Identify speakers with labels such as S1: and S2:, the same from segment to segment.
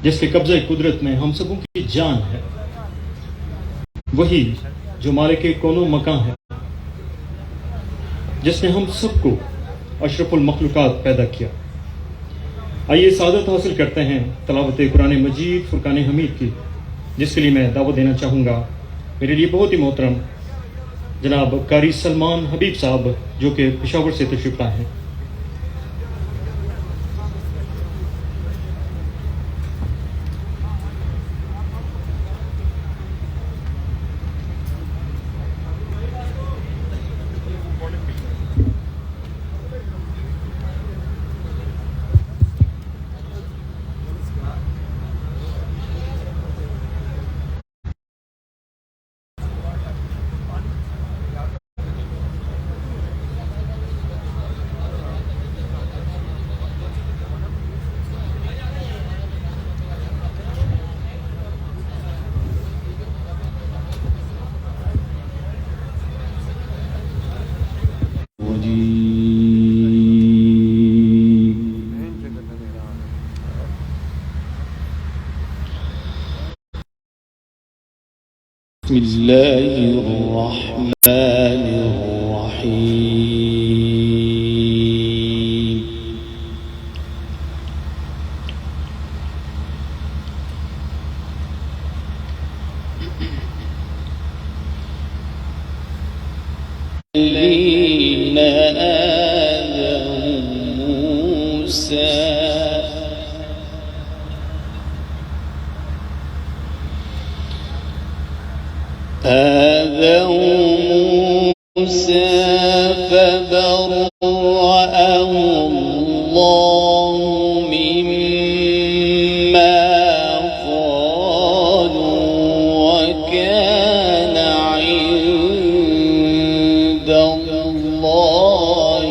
S1: जिसके कब्ज़े कुदरत में हम सबों की जान है, वही जो मालिक कौनो मकान है, जिसने हम सबको अशरफुल मखलूक़ात पैदा किया। आइए सादत हासिल करते हैं तलावत कुरान मजीद फुरकान हमीद की, जिसके लिए मैं दावत देना चाहूँगा मेरे लिए बहुत ही मोहतरम जनाब कारी सलमान हबीब साहब, जो कि पेशावर से तशरीफ़ लाए हैं।
S2: بسم الله الرحمن الرحيم. الذين آذوا موسى فبرأه الله مما قالوا وكان عند الله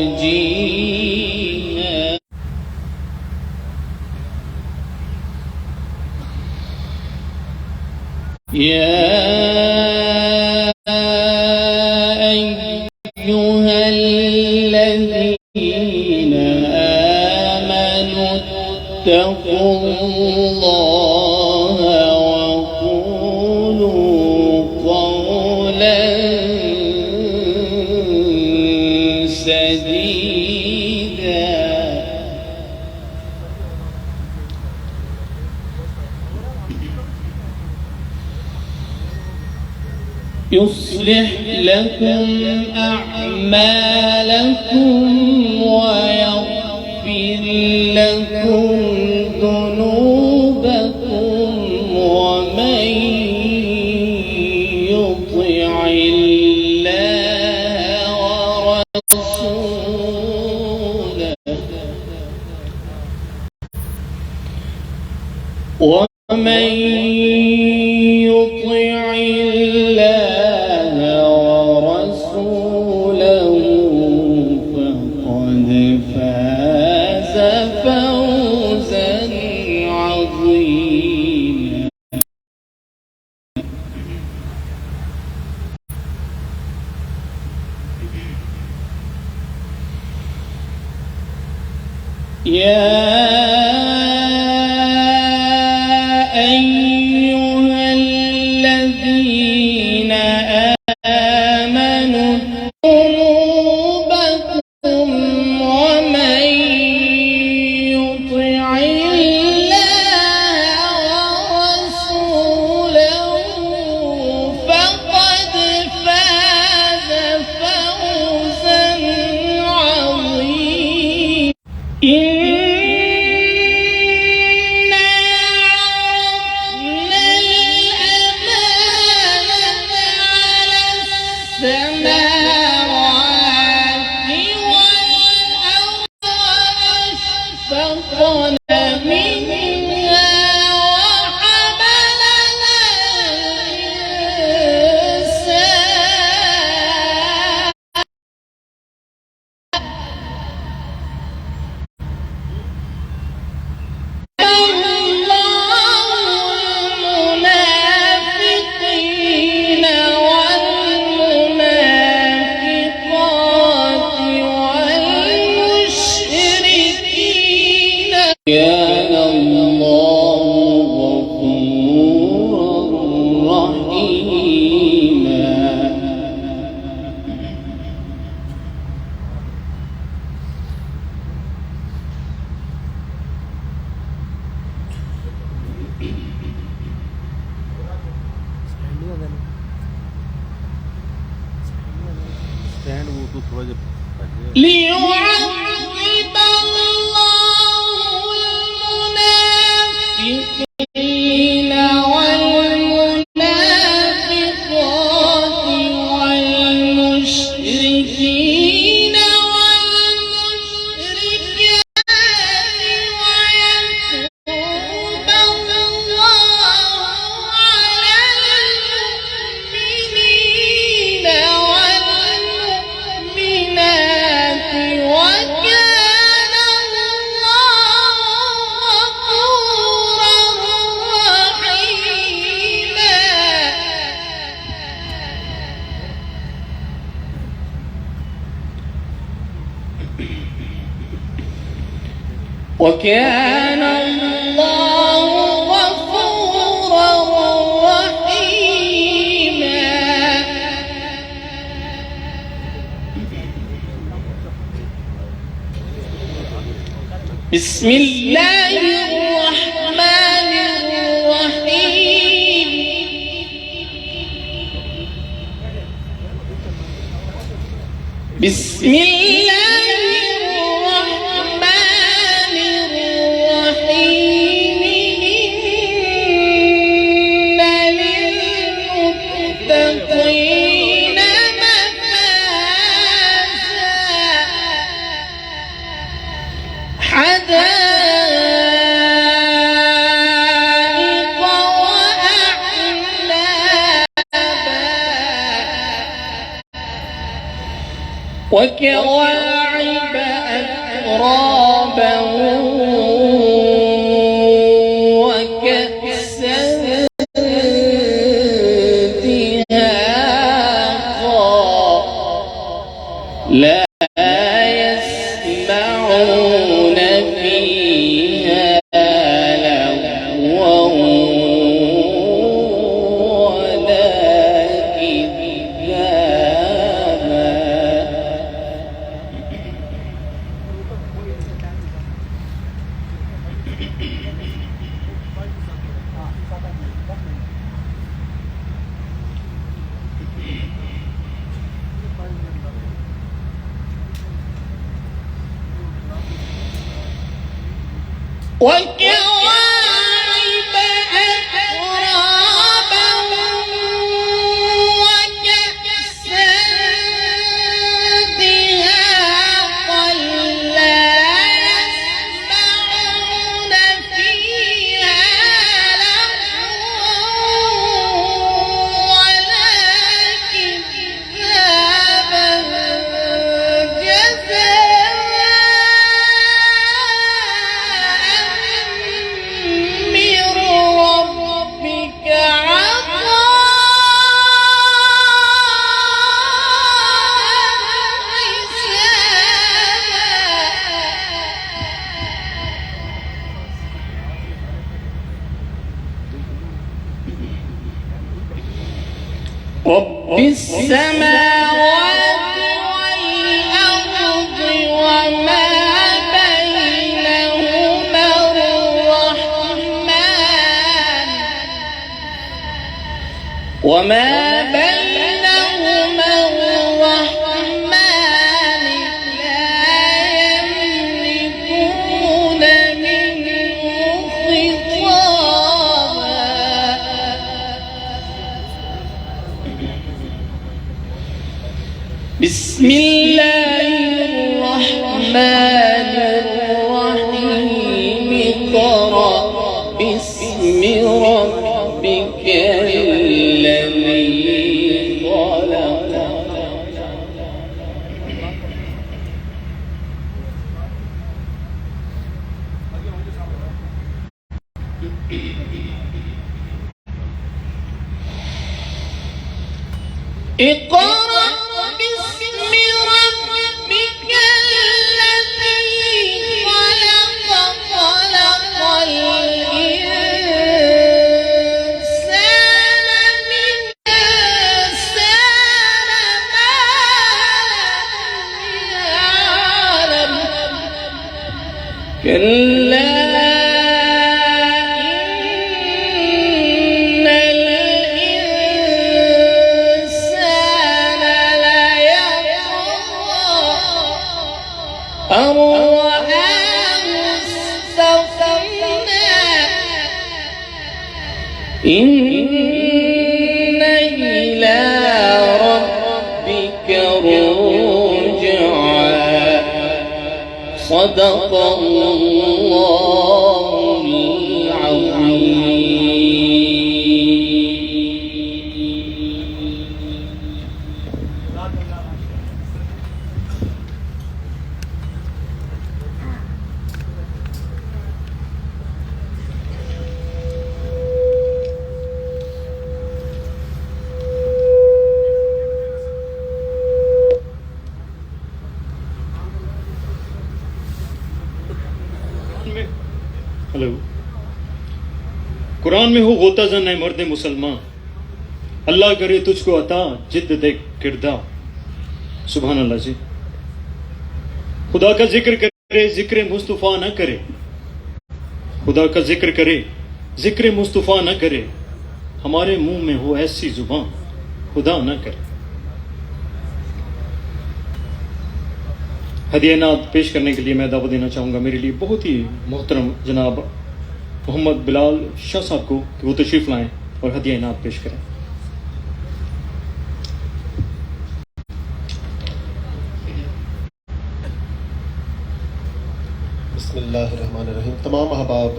S2: وجيها. يا أيها الذين آمنوا اتقوا الله وقولوا قولا سديدا يصلح لكم أعمالكم ويغفر لكم ذنوبكم ومن يطع الله ورسوله ومن يطع الله ورسوله فقد فاز فوزا عظيما. يا أيها الذين آمنوا ذنوبكم ومن يطع الله ورسوله فقد فاز فوزا عظيما. ليعذب الله المنافقين والمنافقات والمشركين والمشركات ويتوب الله على المؤمنين والمؤمنات وكان الله غفورا رحيما. وكان الله غفورا رحيما. بسم الله الرحمن الرحيم. بسم الله الرحمن الرحيم. إن للمتقين مفازا حدائق وأعنابا وكواعب أترابا وكأسا دهاقا لا يسمعون فيها لغوا ولا كذابا. وكواعب أترابا وكأسا دهاقا لا يسمعون فيها لغوا ولا كذابا من ربك عطاء حسابا. رب السماوات والأرض وما بينهما الرحمن وما بينهما الرحمن لا يملكون منه خطابا. بسم الله الرحمن الرحيم. اقرأ باسم ربك الذي خلق. اقرأ باسم ربك الذي خلق. خلق الإنسان من إنسان ما يعلم. كلا إن الإنسان إن إلى ربك رجعا صدق الله العظيم.
S1: हेलो। कुरान में हो गोता जन है मर्द मुसलमान, अल्लाह करे तुझको अता जिद दे किरदा। सुभान अल्लाह जी। खुदा का जिक्र करे जिक्र मुस्तफा न करे, खुदा का जिक्र करे जिक्र मुस्तफा न करे, हमारे मुंह में हो ऐसी जुबान खुदा न करे। हदिया नात पेश करने के लिए मैं दावत देना चाहूँगा मेरे लिए बहुत ही मोहतरम जनाब मोहम्मद बिलाल शाह साहब को कि वो तशरीफ़ लाएं और हदिया नात पेश करें।
S3: बिस्मिल्लाहिर्रहमानिर्रहीम। तमाम अहबाब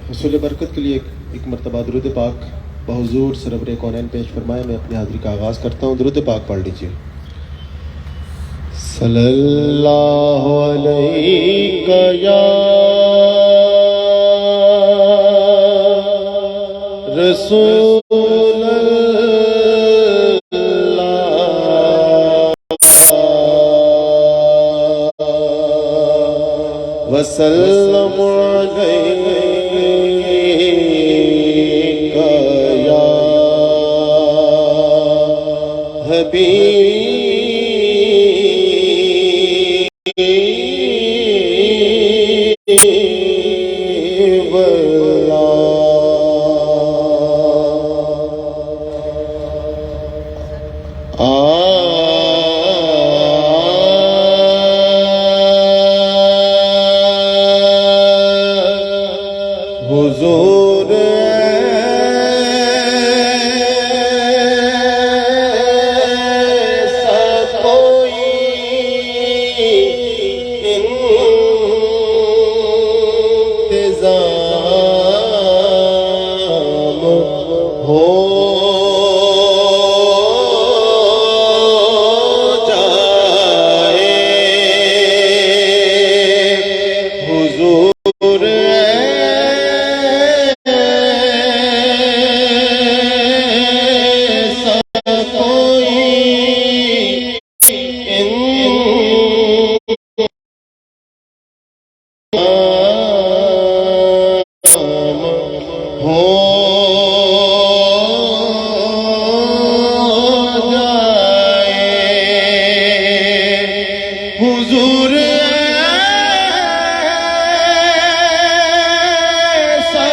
S3: हुसूल बरकत के लिए एक मरतबा दुरूद पाक बहुज़ूर सरवर कौनैन पेश फरमाए। मैं अपनी हाज़िरी का आगाज़ करता हूँ। दुरूद पाक पढ़ लीजिए। सल्लल्लाहु अलैका या रसूलल्लाह वसल्लम अलैका या हबीब हुजूर ऐसा कोई इंतज़ाम हो जाए, हुजूर ऐसा कोई इंतज़ाम हो जाए, हुजूर ऐसा